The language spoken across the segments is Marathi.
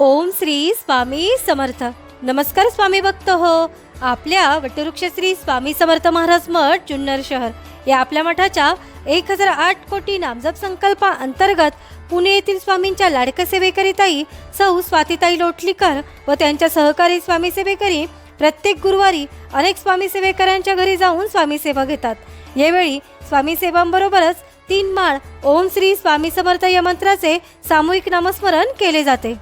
ओम श्री स्वामी समर्थ. नमस्कार स्वामी भक्त हो. आपल्या वटवृक्ष श्री स्वामी समर्थ महाराज मठ जुन्नर शहर या आपल्या मठाच्या 1008 कोटी नामजप संकल्पा अंतर्गत पुणे येथील स्वामींच्या लाडक्या सेवेकरीताई सौ स्वातीताई लोटलीकर व त्यांच्या सहकारी स्वामी सेवेकरी प्रत्येक गुरुवारी अनेक स्वामी सेवेकरांच्या घरी जाऊन स्वामी सेवा घेतात. यावेळी स्वामी सेवांबरोबरच 3 माळ ओम श्री स्वामी समर्थ या मंत्राचे सामूहिक नामस्मरण केले जाते.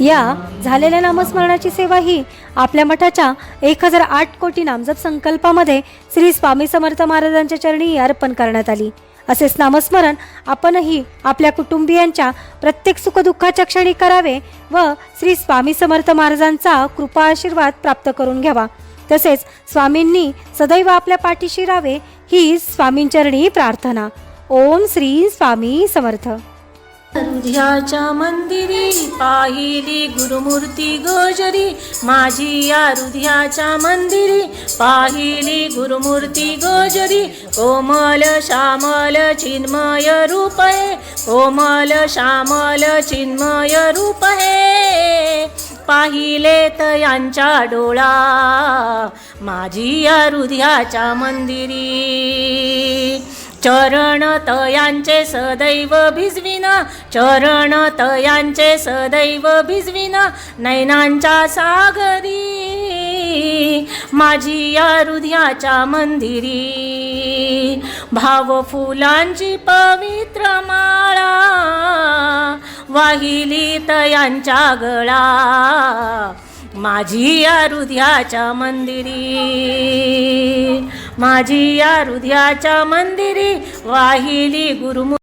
या झालेल्या नामस्मरणाची सेवा ही आपल्या मठाच्या 1008 कोटी नामजप संकल्पामध्ये श्री स्वामी समर्थ महाराजांच्या चरणी अर्पण करण्यात आली. असेच नामस्मरण आपणही आपल्या कुटुंबियांच्या प्रत्येक सुखदुःखाच्या क्षणी करावे व श्री स्वामी समर्थ महाराजांचा कृपा आशीर्वाद प्राप्त करून घ्यावा. तसेच स्वामींनी सदैव आपल्या पाठीशी राहावे ही स्वामींचरणी प्रार्थना. ओम श्री स्वामी समर्थ. हृदयाच्या मंदिरी पाहिली गुरुमूर्ती गोजरी, माझी या हृदयाच्या मंदिरी पाहिली गुरुमूर्ती गोजरी. कोमल श्यामल चिन्मय रूप है, कोमल श्यामल चिन्मय रूप है. पाहिले तयांच्या डोळा माझी या हृदयाच्या मंदिरी. चरण तयांचे सदैव भिजविना, चरण तयांचे सदैव भिजविना. नैनांच्या सागरी माझी या हृदयाच्या मंदिरी. भाव फुलांची पवित्र माळा वाहिली तयांच्या गळा माझी या हृदयाच्या मंदिरी. माझी या हृदयाच्या मंदिरी वाहिली गुरुमूर्ती